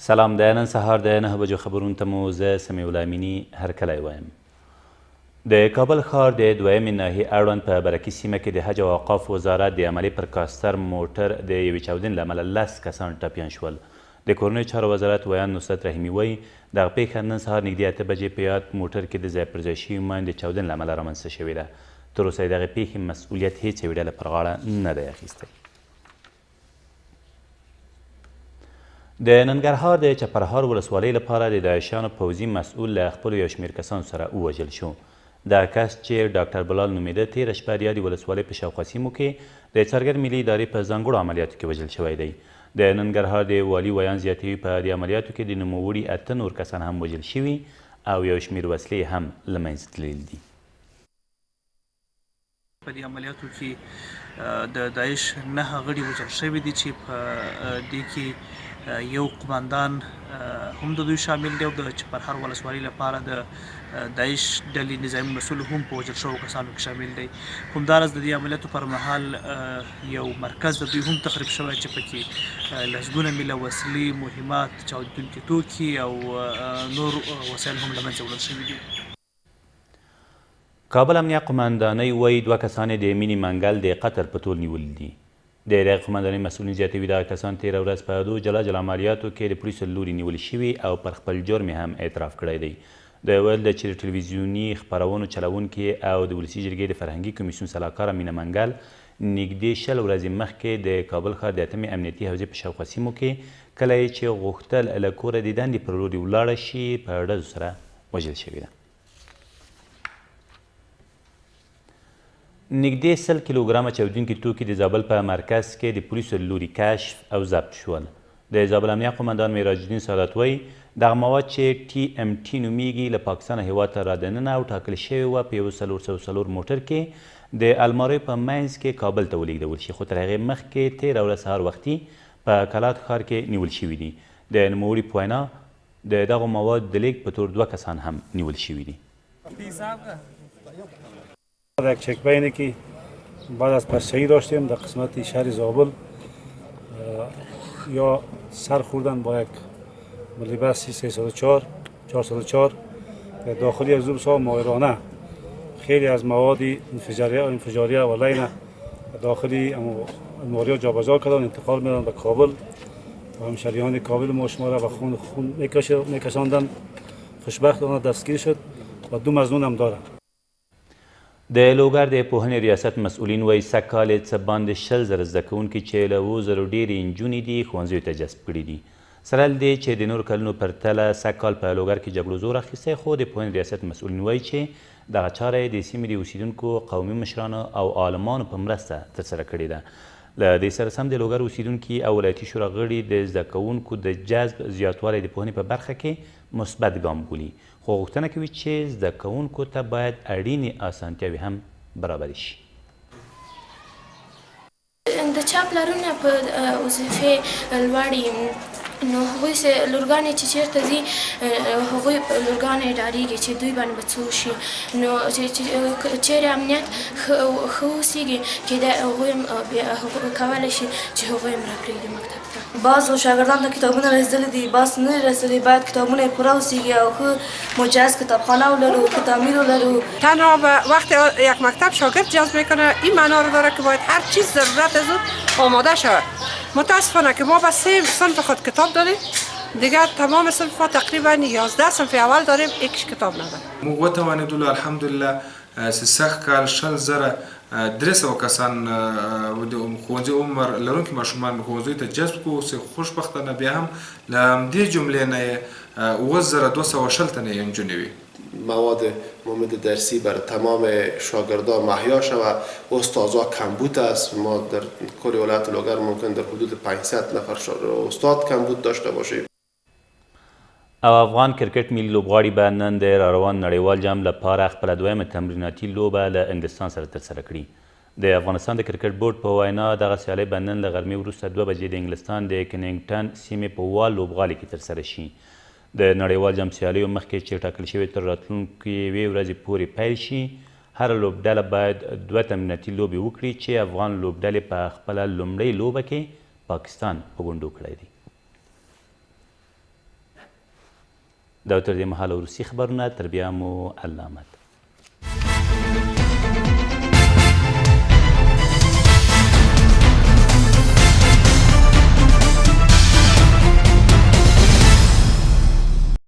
سلام، د نن سهار د 9 بجو خبرونو ته مو زه سمیع الله امینی هرکلی وایم. د کابل ښار د دویمې ناحیې اړوند په برکي سیمه کې د حج او اوقاف وزارت د عملي پر کاستر موټر د یوې چاودنې له امله 10 کسان ټپیان شول. د کورنیو چارو وزارت ویان نصرت رحیمي وایي دغه پیښه نن سهار نږدې 8 بجې په یاد موټر کې د ځای پر ځای شوي ماین د چاودنې له امله رامنځته شوې ده. تر اوسه د دغې پیښې مسؤلیت هیڅ یوې ډلې پر غاړه نه دی اخیستی. د ننګرهار د چپرهار ولسوالۍ لپاره د داعشیانو پوځي مسؤل له خپلو یو شمېر کسانو سره ووژل شو. دا کس چې ډاکټر بلال نومیده تېره شپه د یادې ولسوالۍ په شاوخوا سیمو کې د څرګر ملي ادارې په ځانګړو عملیاتو کې وژل شوی دی. د ننګرهار د والي ویان زیاتوي په دې عملیاتو کې د نوموړي 8 نور کسان هم وژل شوي او یو شمېر وسلې هم له منځه تللي دي. په دې عملیاتو کې د داعش 9 غړي وژل شوي دي چې په دې کې یو قماندان هم د دوی شامل دی او د چپرهار ولسوالۍ لپاره د داعش ډلې نظامي مسؤل هم په وژل شوو کسانو کې شامل دی. همداراز د دې عملیاتو پر مهال یو مرکز د دوی هم تخریب شوی چې پکې لسګونه میله وسلې، مهمات، چاودونکي توکي او نور وسایل هم له منځه وړل شوي دي. کابل امنیه قماندانۍ وایي 2 کسان د مینې منګل د قطر په تول نیولي دي. د دغې قماندانۍ مسؤلین زیاتوي دغه کسان تېره ورځ په 2 جلا جلا عملیاتو کې د پولیسو له لوري نیول شوي او پر خپل جرم هم اعتراف کړی دی. د ویل ده چې د ټلویزیوني خپرونو چلونکي او د ولسي جرګې د فرهنګي کمیسیون سلاکاره مینه منګل نږدې 10 ورځې مخکې د کابل ښار د 8مې امنیتي حوزې په شاوخوا سیمو کې کله یې چې غوښتل له کوره د دندې پر لوري ولاړه شي په ډزو سره وژل شوې ده. نږدې 100 کیلوګرامه چاودونکي توکي د زابل په مرکز کې د پولیسو له لوري کشف او ضبط شول. د زابل امنیه قماندان معراج الدین سادات وایي دغه مواد چې TMT نومیږي له پاکستانه هېواد ته رادننه او ټاکل شوې وه په 1404 موټر کې د الماریو په منځ کې کابل ته ولېږدول شي، خو تر هغې مخکې 13 ورځ سهار وختي په کلات ښار کې نیول شوي دي. د نوموړي په وینا د دغو موادو د لیږد په طور 2 کسان هم نیول شوي دي. در یک چکبینی که بعد از پرسشی داشتیم در قسمت شهر زابل یا سر خوردن با یک ملیبس 404 داخلی از ها ماهرانه خیلی از مواد انفجاریه و لینه داخلی الماریا جابجا کردن انتقال میدن به کابل و همشهریان کابل ما شما را به خون میکشاندن. خوشبختانه دستگیر شد و 2 مظنون هم دارن. د لوګر د پوهنې ریاست مسؤلین وایي سږ کال یې څه باندې 20,000 زده کوونکي چې له 20,000 ډېرې نجونې دي ښوونځیو ته جذب کړي دي. سره له دې چې د نورو کلونو پرتله سږ کال په لوګر کې جګړو زور اخیستی، خو د پوهنې ریاست مسؤلین وایي چې دغه چاره یې د سیمې د اوسیدونکو قومي مشرانو او عالمانو په مرسته ترسره کړې ده. له دې سره سم د لوګر اوسیدونکي او ولایتي شورا غړي د زده کوونکو د جذب زیاتوالی د پوهنې په برخه کې مثبت ګام بولي، خو غوښتنه کوي چې زده کوونکو ته باید اړینې اسانتیاوې هم برابرې شي. د چا پلرونه په وظیفې لوړې نو هغوی لورګانې چې چېرته ځي هغوی لورګانې ډارېږي چې دوی باندې به څه وشي. نو چیرې امنیت ښه اوسېږي کیدای هغوی هم کولی شي چې هغوی هم راپرېږدي مکتب ته. بعضو شاګردانو ته کتابونه رسېدلي دي، بعض نه رسېدلي. باید کتابونه یې پوره اوسېږي او ښه مجهز کتابخانه ولرو، کتابخانه ولرو. تنها به وقت یک مکتب شاگرد جذب میکنه این معنا رو داره که باید هر چیز ضرورت از اون آماده شود. متاسفانه که ما به 3 صنف خود کتاب داریم، دیگر تمام صنف ها تقریبا 11 صنف اول داریم، یکش کتاب نداریم. موږ وتوانېدلو الحمدلله چې سږ کال 20,300 کسان د ښوونځي عمر لرونکي ماشومان ښوونځیو ته جذب کړو، چې خوشبختانه بیا هم له همدې جملې نه یې 8,220 تنه نجونې وي. مواد مورد درسی برای تمام شاگردان مهیا شود. استادها کمبود است. ما در کل ولایت لوګر ممکن در حدود 500 نفر استاد کمبود داشته باشیم. او افغان کرکټ ملي لوبغاړي به نن د راروان نړیوال جام لپاره خپله دویمه تمریناتي لوبه له انګلستان سره ترسره کړي. د افغانستان د کرکټ بورډ په وینا دغه سیالۍ به نن له غرمې وروسته 2 بجې د انګلستان د کنینګټن سیمې په وال لوبغالي کې ترسره شي. د نړیوال جام سیالیو مخکې چې ټاکل شوې تر راتلونکې 2 ورځې پورې پیل شي، هره لوبډله باید 2 تمریناتي لوبې وکړي چې افغان لوبډلې په خپله لومړۍ لوبه کې پاکستان په ګونډو کړی دی. دا تر دې مهاله وروستي خبرونه تر بیا مو الله امد